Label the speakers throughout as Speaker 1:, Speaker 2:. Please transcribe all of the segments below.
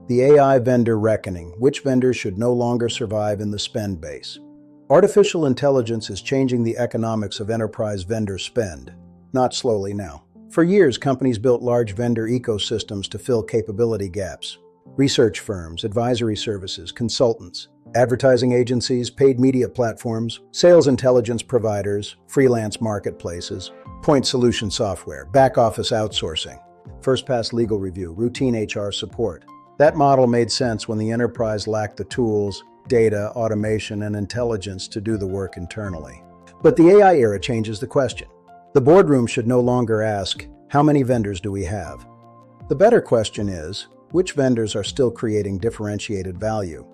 Speaker 1: The AI vendor reckoning. Which vendors should no longer survive in the spend base? Artificial intelligence is changing the economics of enterprise vendor spend. Not slowly now. For years, companies built large vendor ecosystems to fill capability gaps. Research firms, advisory services, consultants, advertising agencies, paid media platforms, sales intelligence providers, freelance marketplaces, point solution software, back-office outsourcing, first-pass legal review, routine HR support. That model made sense when the enterprise lacked the tools, data, automation, and intelligence to do the work internally. But the AI era changes the question. The boardroom should no longer ask, how many vendors do we have? The better question is, which vendors are still creating differentiated value?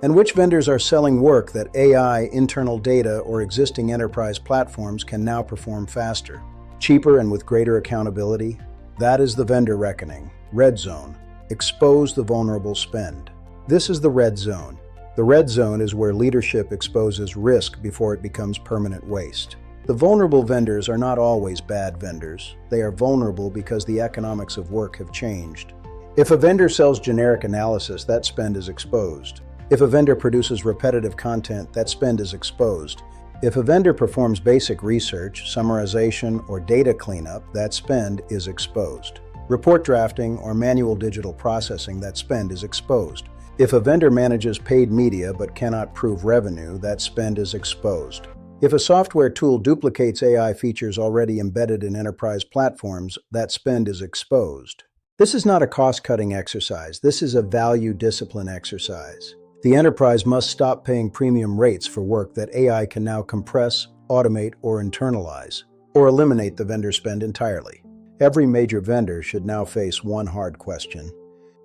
Speaker 1: And which vendors are selling work that AI, internal data, or existing enterprise platforms can now perform faster, cheaper, and with greater accountability? That is the vendor reckoning. Red zone. Expose the vulnerable spend. This is the red zone. The red zone is where leadership exposes risk before it becomes permanent waste. The vulnerable vendors are not always bad vendors. They are vulnerable because the economics of work have changed. If a vendor sells generic analysis, that spend is exposed. If a vendor produces repetitive content, that spend is exposed. If a vendor performs basic research, summarization, or data cleanup, that spend is exposed. Report drafting or manual digital processing, that spend is exposed. If a vendor manages paid media but cannot prove revenue, that spend is exposed. If a software tool duplicates AI features already embedded in enterprise platforms, that spend is exposed. This is not a cost-cutting exercise. This is a value discipline exercise. The enterprise must stop paying premium rates for work that AI can now compress, automate, or internalize, or eliminate the vendor spend entirely. Every major vendor should now face one hard question.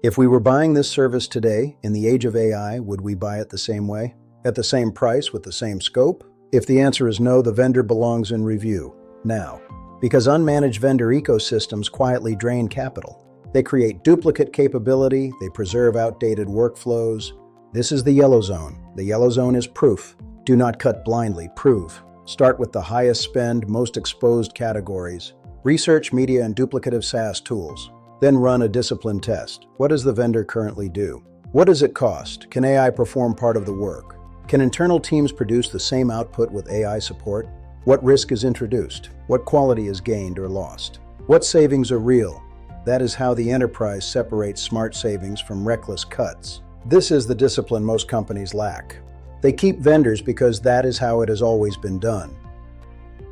Speaker 1: If we were buying this service today, in the age of AI, would we buy it the same way? At the same price, with the same scope? If the answer is no, the vendor belongs in review, now. Because unmanaged vendor ecosystems quietly drain capital. They create duplicate capability, they preserve outdated workflows. This is the yellow zone. The yellow zone is proof. Do not cut blindly, prove. Start with the highest spend, most exposed categories. Research, media, and duplicative SaaS tools. Then run a discipline test. What does the vendor currently do? What does it cost? Can AI perform part of the work? Can internal teams produce the same output with AI support? What risk is introduced? What quality is gained or lost? What savings are real? That is how the enterprise separates smart savings from reckless cuts. This is the discipline most companies lack. They keep vendors because that is how it has always been done.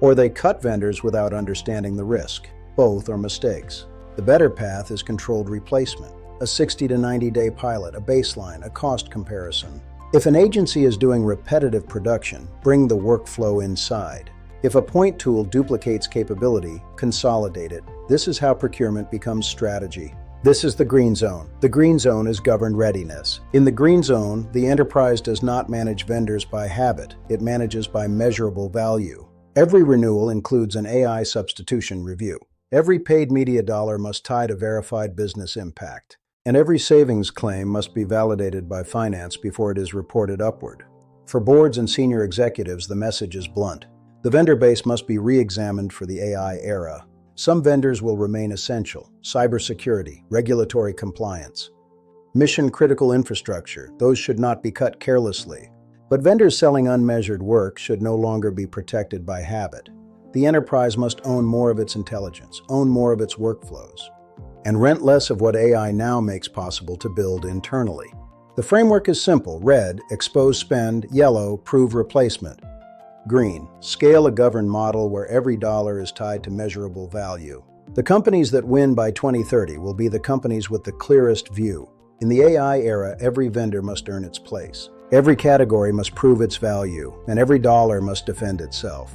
Speaker 1: Or they cut vendors without understanding the risk. Both are mistakes. The better path is controlled replacement, a 60 to 90-day pilot, a baseline, a cost comparison. If an agency is doing repetitive production, bring the workflow inside. If a point tool duplicates capability, consolidate it. This is how procurement becomes strategy. This is the green zone. The green zone is governed readiness. In the green zone, the enterprise does not manage vendors by habit. It manages by measurable value. Every renewal includes an AI substitution review. Every paid media dollar must tie to verified business impact. And every savings claim must be validated by finance before it is reported upward. For boards and senior executives, the message is blunt. The vendor base must be re-examined for the AI era. Some vendors will remain essential: cybersecurity, regulatory compliance, mission-critical infrastructure. Those should not be cut carelessly. But vendors selling unmeasured work should no longer be protected by habit. The enterprise must own more of its intelligence, own more of its workflows, and rent less of what AI now makes possible to build internally. The framework is simple: red, expose spend; yellow, prove replacement; green, scale a governed model where every dollar is tied to measurable value. The companies that win by 2030 will be the companies with the clearest view. In the AI era, every vendor must earn its place. Every category must prove its value, and every dollar must defend itself.